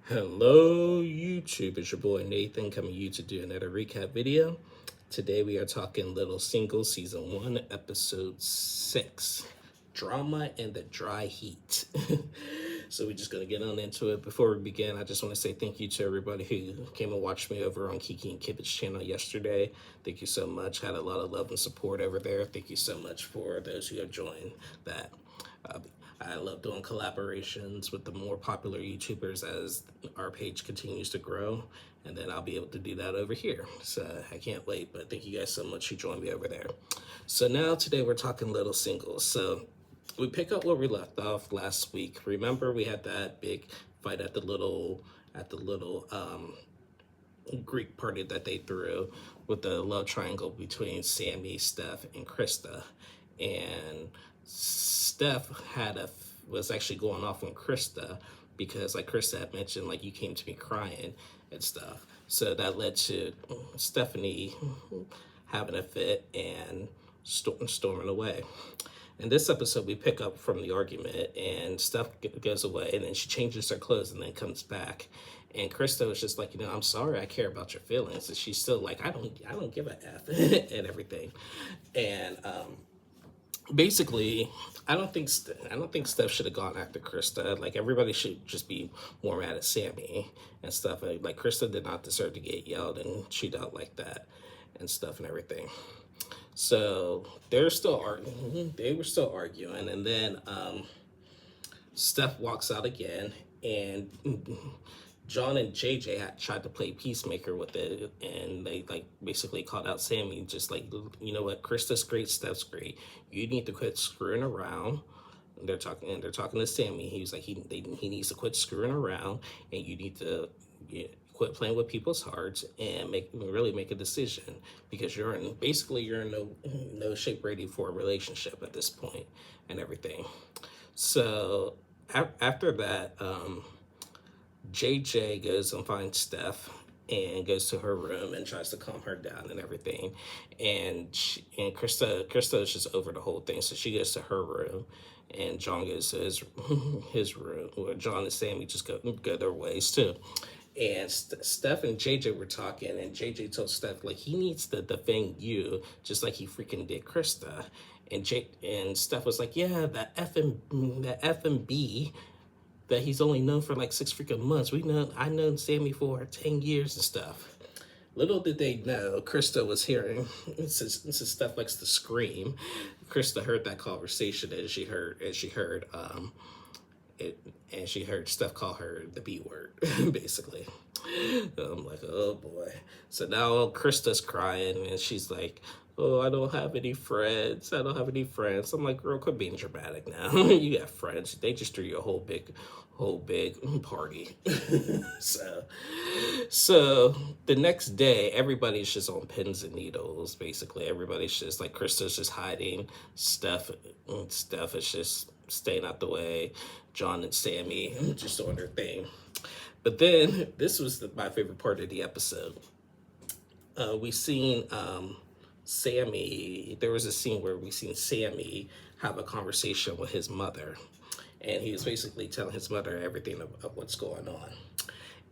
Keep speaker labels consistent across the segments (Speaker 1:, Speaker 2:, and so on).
Speaker 1: Hello YouTube, it's your boy Nathan coming to you to do another recap video. Today we are talking Little Single Season 1 Episode 6, Drama and the Dry Heat. So we're just going to get on into it. Before we begin, I just want to say thank you to everybody who came and watched me over on Kiki and Kibit's channel yesterday. Thank you so much. Had a lot of love and support over there. Thank you so much for those who have joined that. I love doing collaborations with the more popular YouTubers as our page continues to grow, and then I'll be able to do that over here. So I can't wait, but thank you guys so much who joined me over there. So now today we're talking Little Singles. So we pick up where we left off last week. Remember we had that big fight at the little Greek party that they threw with the love triangle between Sammy, Steph, and Krista. And Steph was actually going off on Krista because, like Krista had mentioned, like, you came to me crying and stuff. So that led to Stephanie having a fit and storming away. In this episode, we pick up from the argument, and Steph goes away, and then she changes her clothes and then comes back. And Krista was just like, I'm sorry, I care about your feelings. And she's still like, I don't give a F and everything. And basically, I don't think Steph should have gone after Krista. Like, everybody should just be more mad at Sammy and stuff. Like Krista did not deserve to get yelled and chewed out like that and stuff and everything. So they were still arguing, and then Steph walks out again, and John and JJ had tried to play peacemaker with it, and they like basically called out Sammy, just like, you know what, Krista's great, Steph's great. You need to quit screwing around. They're talking to Sammy. He was like, he needs to quit screwing around, and you need to quit playing with people's hearts and really make a decision, because you're in no shape ready for a relationship at this point and everything. So after that, JJ goes and finds Steph and goes to her room and tries to calm her down and everything. And Krista is just over the whole thing. So she goes to her room, and John goes to his room, where John and Sammy just go their ways too. And Steph and JJ were talking, and JJ told Steph, like, he needs to defend you just like he freaking did Krista. And Steph was like, yeah, that FMB that he's only known for like 6 freaking months. I known Sammy for 10 years and stuff. Little did they know, Krista was hearing, since Steph likes to scream, Krista heard that conversation, and she heard Steph call her the B word, basically. I'm like, oh boy. So now Krista's crying, and she's like, oh, I don't have any friends. I'm like, girl, quit being dramatic now. You got friends. They just threw you a whole big party. So the next day, everybody's just on pins and needles, basically. Everybody's just like, Krista's just hiding. Steph is just staying out the way. John and Sammy just doing their thing. But then, this was my favorite part of the episode. We seen Sammy, there was a scene where we seen Sammy have a conversation with his mother. And he was basically telling his mother everything of what's going on.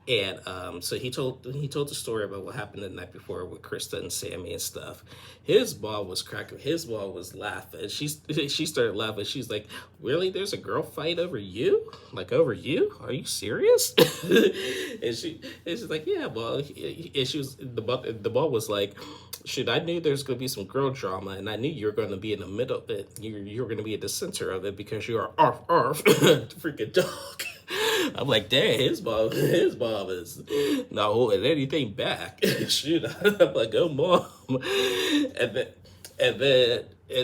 Speaker 1: And so he told the story about what happened the night before with Krista and Sammy and stuff. His ball was cracking. His ball was laughing. She started laughing. She's like, really? There's a girl fight over you? Like, over you? Are you serious? and she's like, yeah, well, and she was, the ball was like, shit, I knew there's going to be some girl drama, and I knew you were going to be in the middle of it. You were going to be at the center of it, because you are arf, freaking dog. I'm like, dang, his mom is not holding anything back. Shoot, I'm like, oh, mom. And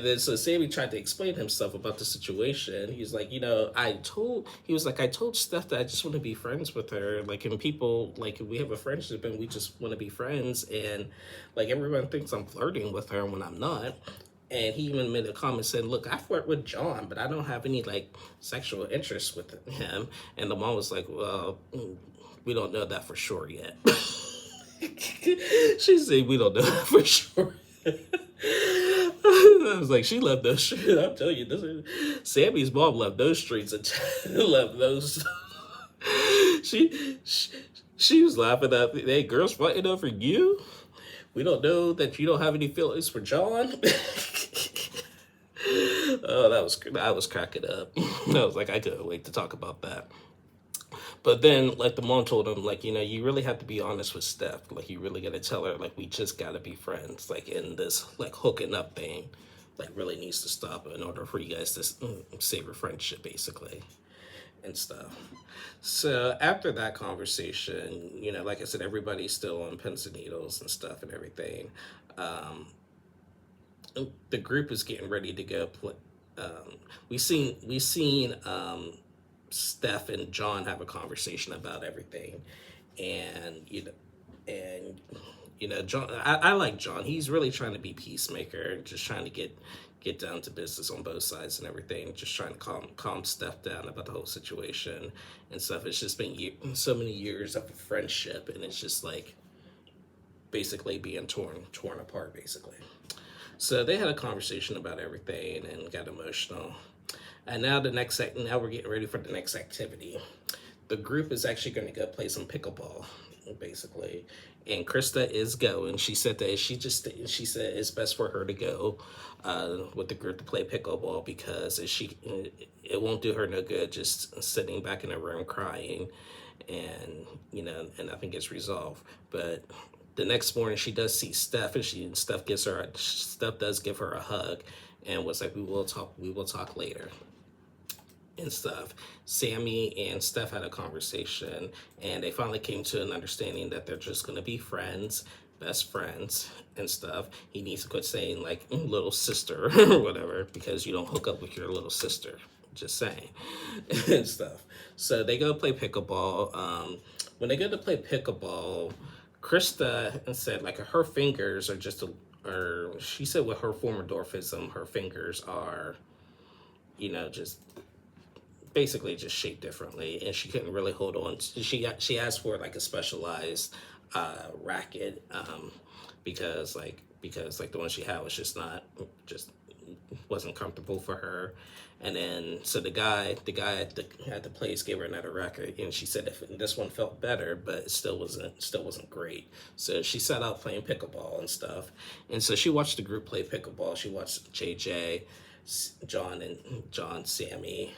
Speaker 1: then so Sammy tried to explain himself about the situation. He's like, I told Steph that I just want to be friends with her. Like, and people, like, we have a friendship and we just want to be friends. And like, everyone thinks I'm flirting with her when I'm not. And he even made a comment saying, look, I flirt with John, but I don't have any, like, sexual interest with him. And the mom was like, well, we don't know that for sure yet. She said, we don't know that for sure. I was like, she left those streets. I'm telling you, Sammy's mom left those streets and left those. she she was laughing at me. Hey, girls fighting over you. We don't know that you don't have any feelings for John. Oh, I was cracking up. I was like, I couldn't wait to talk about that. But then, like, the mom told him, like, you really have to be honest with Steph. Like, you really got to tell her, like, we just got to be friends. Like, in this, like, hooking up thing, like, really needs to stop in order for you guys to save your friendship, basically, and stuff. So after that conversation, like I said, everybody's still on pins and needles and stuff and everything. Um, the group is getting ready to go play. We seen Steph and John have a conversation about everything, and John. I like John. He's really trying to be peacemaker and just trying to get down to business on both sides and everything. Just trying to calm Steph down about the whole situation and stuff. It's just been so many years of a friendship, and it's just like basically being torn apart, basically. So they had a conversation about everything and got emotional. And now now we're getting ready for the next activity. The group is actually going to go play some pickleball, basically. And Krista is going. She said that she said it's best for her to go with the group to play pickleball because it won't do her no good just sitting back in a room crying, and and nothing gets resolved. But the next morning she does see Steph, and Steph does give her a hug and was like, we will talk later and stuff. Sammy and Steph had a conversation, and they finally came to an understanding that they're just gonna be friends, best friends and stuff. He needs to quit saying like little sister or whatever, because you don't hook up with your little sister. Just saying and stuff. So they go play pickleball. When they go to play pickleball, Krista said like her fingers are or she said with her former dwarfism, her fingers are, just basically just shaped differently, and she couldn't really hold on. She asked for like a specialized racket, because like the one she had was just wasn't comfortable for her. And then so the guy at the place gave her another racket, and she said if this one felt better, but it still wasn't great. So she set out playing pickleball and stuff. And so she watched the group play pickleball. She watched JJ, John, Sammy,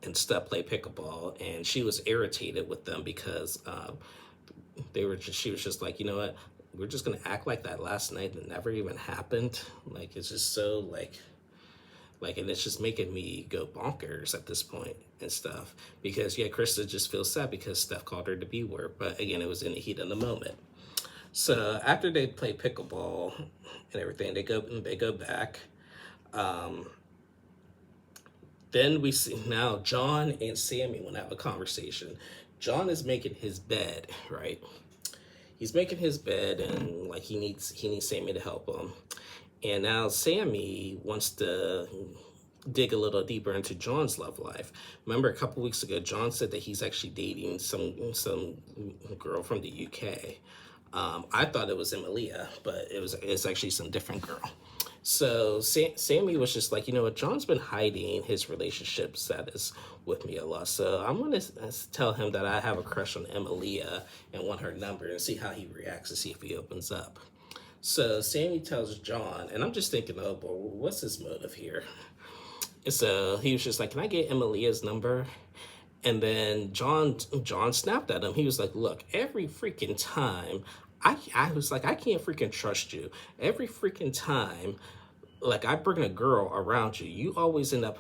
Speaker 1: and Steph play pickleball, and she was irritated with them because she was just like, you know what, we're just gonna act like that last night that never even happened. Like, it's just so and it's just making me go bonkers at this point and stuff. Because yeah, Krista just feels sad because Steph called her the B word, but again, it was in the heat of the moment. So after they play pickleball and everything, they go back. Then we see now John and Sammy will have a conversation. John is making his bed, right? He's making his bed, and like he needs Sammy to help him. And now Sammy wants to dig a little deeper into John's love life. Remember a couple weeks ago, John said that he's actually dating some girl from the UK. I thought it was Emilia, but it's actually some different girl. So Sammy was just like, you know what, John's been hiding his relationship status with me a lot. So I'm going to tell him that I have a crush on Emilia and want her number and see how he reacts and see if he opens up. So Sammy tells John, and I'm just thinking, oh, boy, what's his motive here? And so he was just like, can I get Emilia's number? And then John snapped at him. He was like, look, every freaking time, I was like, I can't freaking trust you. Every freaking time, like, I bring a girl around you, you always end up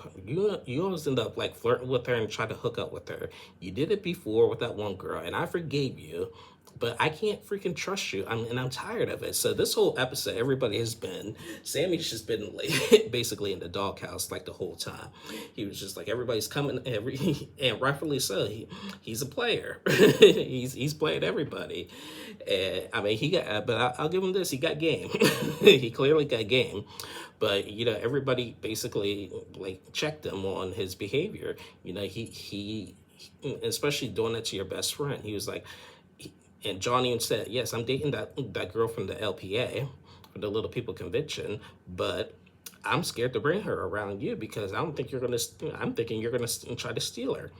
Speaker 1: like flirting with her and try to hook up with her. You did it before with that one girl, and I forgave you, but I can't freaking trust you. I'm tired of it. So this whole episode, Sammy's just been like, basically in the doghouse like the whole time. He was just like, everybody's coming, and rightfully so. He's a player. he's playing everybody. And I mean, but I'll give him this. He got game. He clearly got game. But everybody basically like checked him on his behavior. He especially doing it to your best friend. He was like. And John even said, yes, I'm dating that girl from the LPA, for the Little People Convention, but I'm scared to bring her around you because I'm thinking you're gonna try to steal her.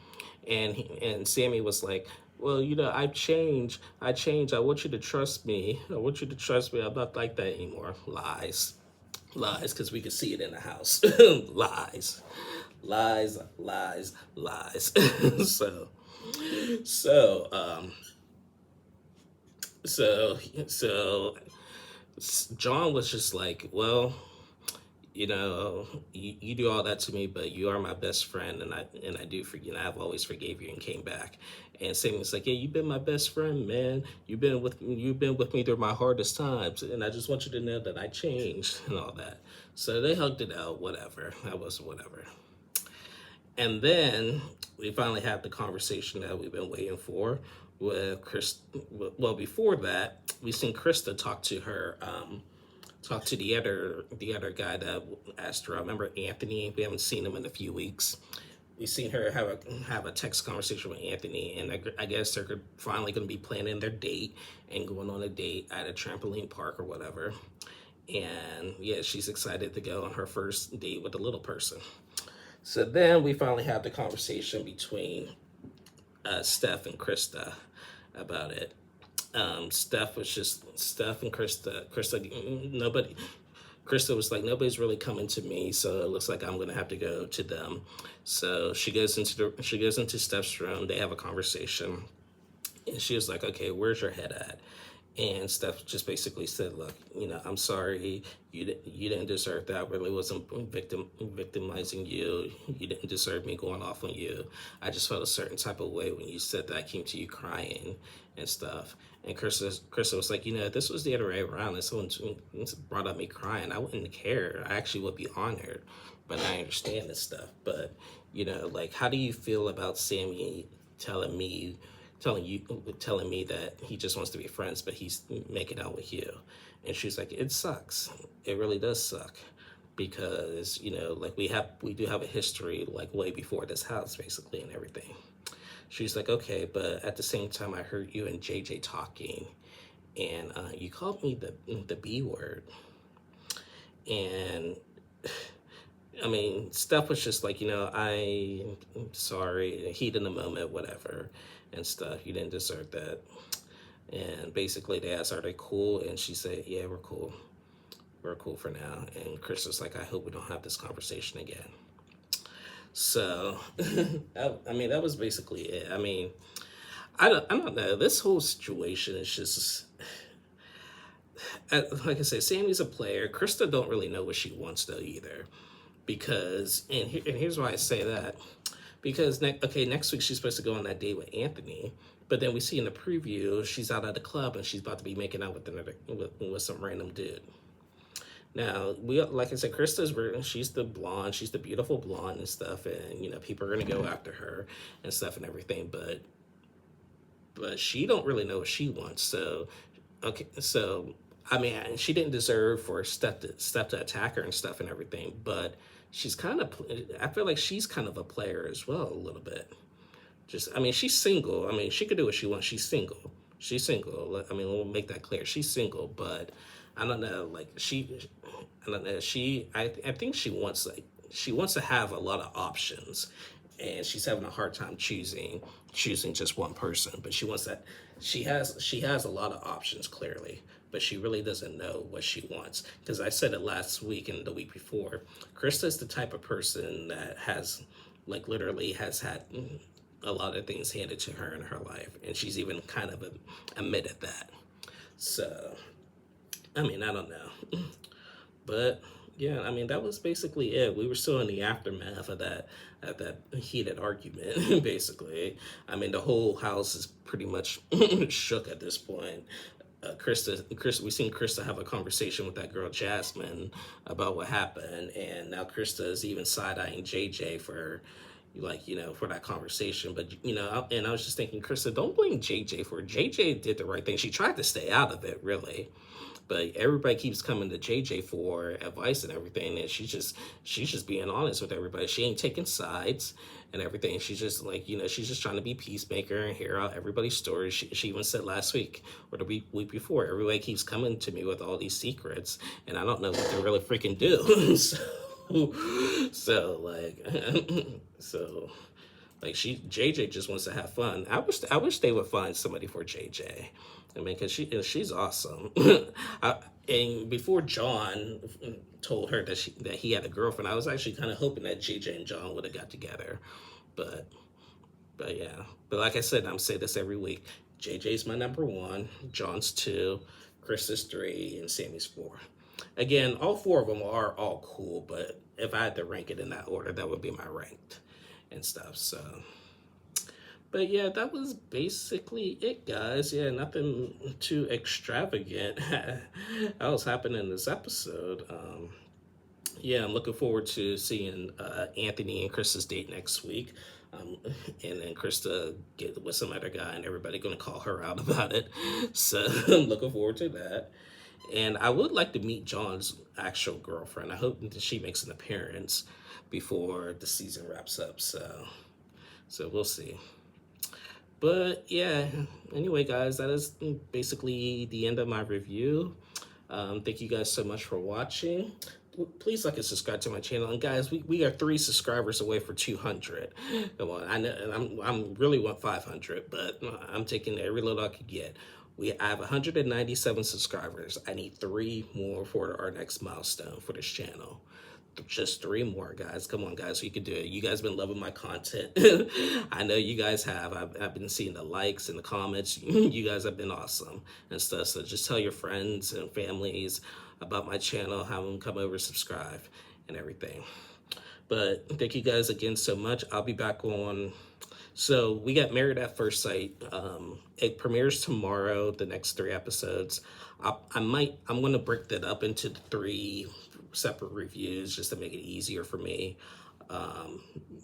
Speaker 1: And Sammy was like, well, I've changed. I changed. I want you to trust me. I want you to trust me. I'm not like that anymore. Lies. Lies, because we could see it in the house. Lies. Lies, lies, lies. so, so, um, so, so, John was just like, well, you do all that to me, but you are my best friend, and I do forgive. I've always forgave you and came back. And Sammy's like, yeah, you've been my best friend, man. You've been with me through my hardest times, and I just want you to know that I changed and all that. So they hugged it out, whatever. That was whatever. And then we finally had the conversation that we've been waiting for with Chris. Well, before that, we seen Krista talk to the other guy that asked her. I remember Anthony. We haven't seen him in a few weeks. We seen her have a text conversation with Anthony, and I guess they're finally going to be planning their date and going on a date at a trampoline park or whatever. And yeah, she's excited to go on her first date with the little person. So then we finally had the conversation between Steph and Krista about it. Steph and Krista. Nobody. Krista was like, nobody's really coming to me, so it looks like I'm gonna have to go to them. So she goes into Steph's room. They have a conversation, and she was like, okay, where's your head at? And Steph just basically said, look, I'm sorry. You didn't deserve that. I really wasn't victimizing you. You didn't deserve me going off on you. I just felt a certain type of way when you said that. I came to you crying and stuff. And Krista was like, if this was the other way around and someone brought up me crying, I wouldn't care. I actually would be honored. But I understand this stuff. But, like, how do you feel about Sammy telling me that he just wants to be friends, but he's making out with you? And she's like, it sucks. It really does suck, because like we do have a history, like way before this house, basically, and everything. She's like, okay, but at the same time, I heard you and JJ talking, and you called me the B word. And I mean, Steph was just like, I'm sorry, heat in the moment, whatever, and stuff. You didn't deserve that. And basically they asked, are they cool? And she said, yeah, we're cool. We're cool for now. And Chris was like, I hope we don't have this conversation again. So, I mean, that was basically it. I mean, I don't know. This whole situation is just, like I said, Sammy's a player. Krista don't really know what she wants though either. Because, and here's why I say that. Because, next week she's supposed to go on that date with Anthony. But then we see in the preview, she's out at the club and she's about to be making out with some random dude. Now, like I said, she's the blonde, she's the beautiful blonde and stuff, and people are gonna go after her and stuff and everything, but she don't really know what she wants. So, okay, so I mean, she didn't deserve for Steph to attack her and stuff and everything, but I feel like she's kind of a player as well, a little bit. I mean, she's single. I mean, she could do what she wants. She's single. She's single. I mean, we'll make that clear. She's single, but I don't know. Like I don't know. I think she wants to have a lot of options, and she's having a hard time choosing just one person. But she wants that. She has a lot of options, clearly, but she really doesn't know what she wants. Because I said it last week and the week before. Krista's the type of person that literally has had a lot of things handed to her in her life, and she's even kind of admitted that. So, I mean, I don't know, but yeah, I mean, that was basically it. We were still in the aftermath of that heated argument. Basically, I mean, the whole house is pretty much shook at this point. Krista, we seen Krista have a conversation with that girl Jasmine about what happened, and now Krista is even side-eyeing JJ for for that conversation. But and I was just thinking, Krista, don't blame JJ for it. JJ did the right thing. She tried to stay out of it, really, but everybody keeps coming to JJ for advice and everything, and she's just being honest with everybody. She ain't taking sides and everything. She's just she's just trying to be peacemaker and hear out everybody's stories. She even said last week or the week before, everybody keeps coming to me with all these secrets, and I don't know what to really freaking do. So Like JJ just wants to have fun. I wish they would find somebody for JJ. I mean, cause she's awesome. And before John told her that he had a girlfriend, I was actually kind of hoping that JJ and John would have got together, but yeah. But like I said, I'm saying this every week. JJ's my number one, John's two, Chris is three, and Sammy's four. Again, all four of them are all cool, but if I had to rank it in that order, that would be my ranked and stuff. So, but yeah, that was basically it, guys. Yeah, nothing too extravagant else happened in this episode. Yeah, I'm looking forward to seeing Anthony and Krista's date next week. And then Krista get with some other guy, and everybody gonna call her out about it. So I'm looking forward to that. And I would like to meet John's actual girlfriend. I hope that she makes an appearance before the season wraps up. So we'll see. But yeah, anyway, guys, that is basically the end of my review. Thank you guys so much for watching. Please like and subscribe to my channel. And guys, we are 3 subscribers away for 200. Come on, I know I'm really want 500, but I'm taking every little I could get. I have 197 subscribers. I need 3 more for our next milestone for this channel. Just 3 more, guys. Come on, guys, you can do it. You guys been loving my content. I know you guys have. I've been seeing the likes and the comments. You guys have been awesome and stuff. So just tell your friends and families about my channel, have them come over, subscribe, and everything. But thank you guys again so much. I'll be back on. So we got Married at First Sight. It premieres tomorrow. The next 3 episodes. I'm going to break that up into 3 separate reviews just to make it easier for me.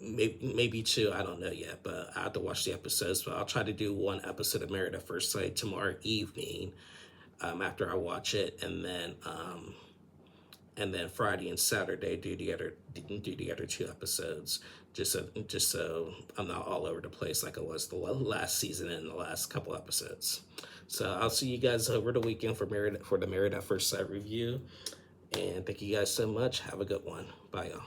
Speaker 1: Maybe 2, I don't know yet, but I have to watch the episodes. But I'll try to do 1 episode of Married at First Sight tomorrow evening after I watch it, and then Friday and Saturday do the other 2 episodes, just so I'm not all over the place like I was the last season and the last couple episodes. So I'll see you guys over the weekend for the Married at First Sight review. And thank you guys so much. Have a good one. Bye, y'all.